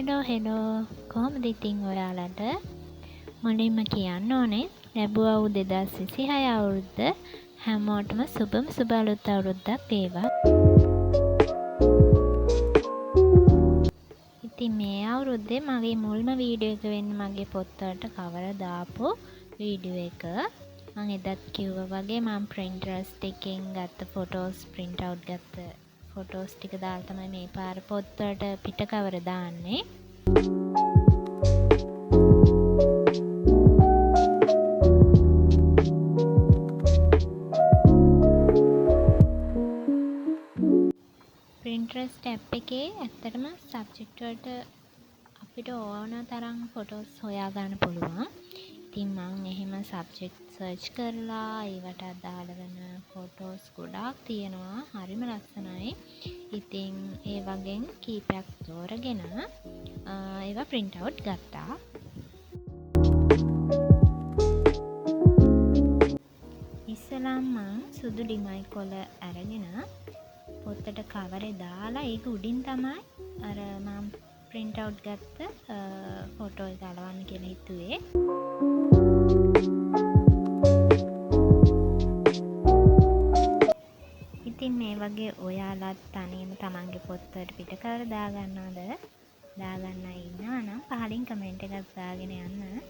Hello කොහොමද ඉතින් ඔයාලට? මුලින්ම කියන්න ඕනේ ලැබුවා 2026 අවුරුද්ද හැමෝටම සුබ අලුත් අවුරුද්දක් වේවා. ඉතින් මේ අවුරුද්දේ මගේ මුල්ම වීඩියෝ එක වෙන්නේ මගේ පොත්වලට කවර දාපු වීඩියෝ එක. මම එදත් කිව්වා වගේ මම Pinterest එකෙන් ගත්ත ෆොටෝස් print out ගත්ත ෆොටෝස් ටික දාලා තමයි මේ පාර පොත්වලට පිට කවර දාන්නේ. Pinterest app එකේ ඇත්තටම subject වලට අපිට ඕන තරම් ෆොටෝස් හොයාගන්න පුළුවන්. ඉතින් මම එහෙම subject search කරලා ඒවට අදාළ වෙන ෆොටෝස් ගොඩාක් තියෙනවා. හරිම ලස්සනයි. ඉතින් ඒ වගේන් කීපයක් තෝරගෙන ඒවා print out ගත්තා. ඉස්සෙල්ලාම මම සුදු ලිමයි කොළ අරගෙන පොත්තට කවරේ දාලා ඒක උඩින් තමයි අර මම print out ගත්ත ෆොටෝ එක අලවන්න කියලා හිතුවේ. ඉතින් මේ වගේ ඔයාලත් තනියම තමන්ගේ පොත්වලට පිට කවර දාගන්නවද? දාගන්න ඉන්නවා නම් පහලින් කමෙන්ට් එකක් දාගෙන යන්න.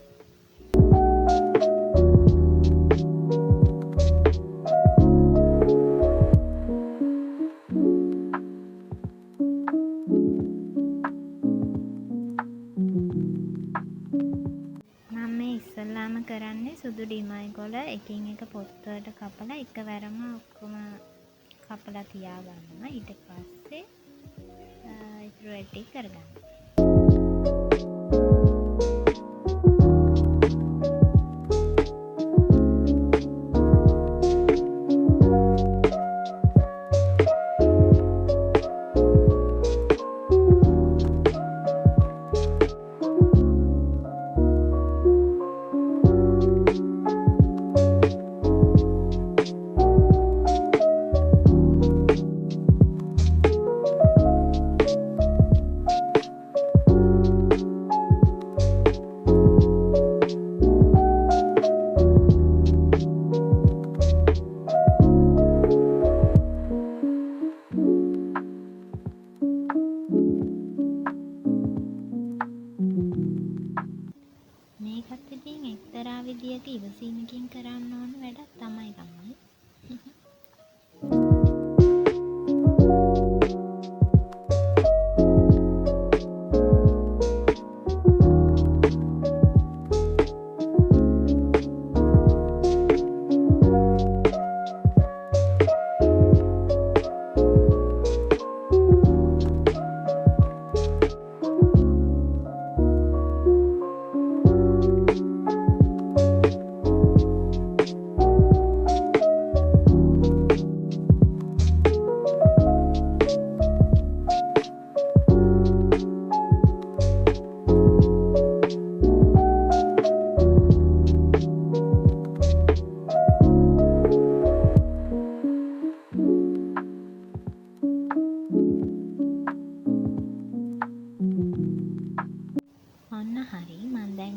ඉස්සල්ලාම කරන්නේ සුදු ලිමයි කොළ එකින් එක පොත්වලට කපලා එකවරම ඔක්කොම කපලා තියාගන්නවා. ඊට පස්සේ ඉතුරු ටික කරගන්නවා. මේකත් ඉතින් එක්තරා විදියක ඉවසීමකින් කරන්න ඕන වැඩක් තමයි ගන්නේ.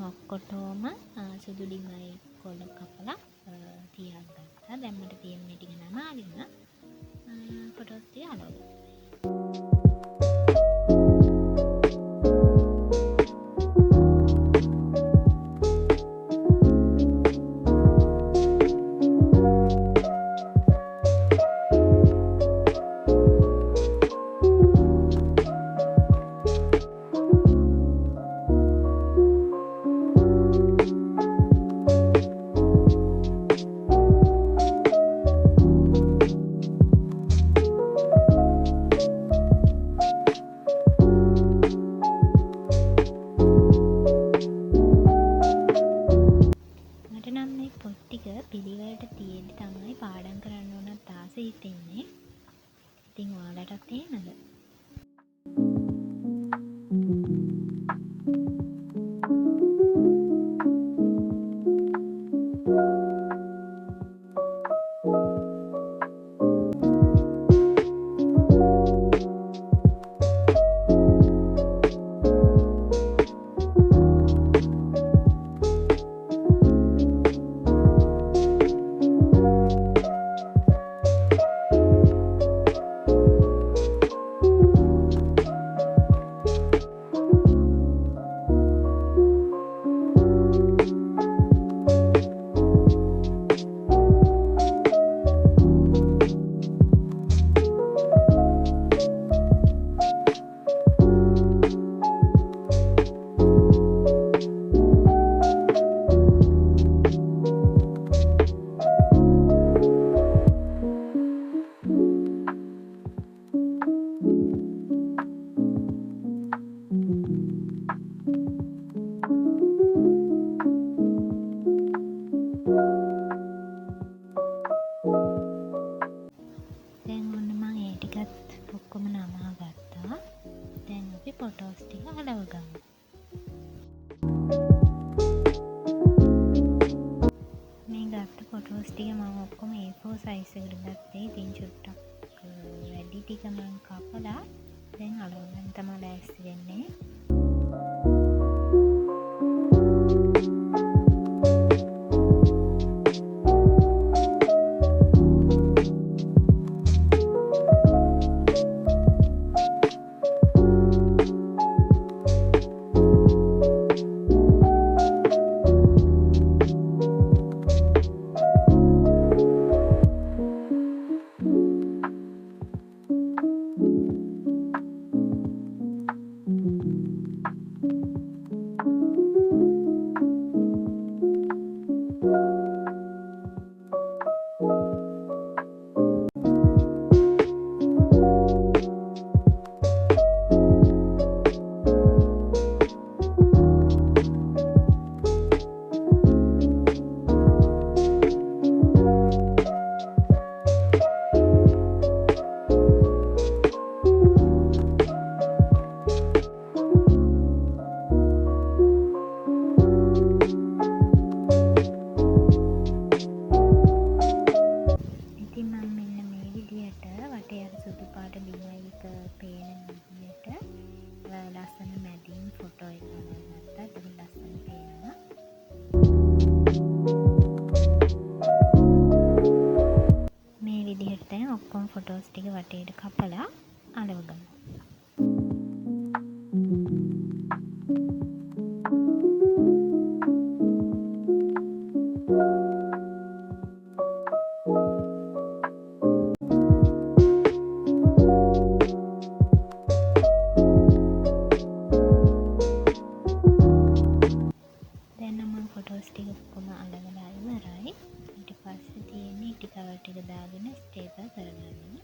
ඔක්කොටම සුදු ලිමයි කොළ කපලා තියාගත්තා. දැන් මට තියෙන්නේ ටික නමාගෙන ෆොටෝස් ටික අලවලා. පිළිවෙලට තියෙද්දි තමයි පාඩම් කරන්න ඕනත් ආසෙ හිතෙන්නේ. ඉතින් ඔයාලටත් එහෙමද? ටික ඔක්කොම අලවලා ඉවරයි. ඊට පස්සේ තියෙන්නේ ඉටි කවර් ටික දාගෙන ස්ටේපල් කරගන්න.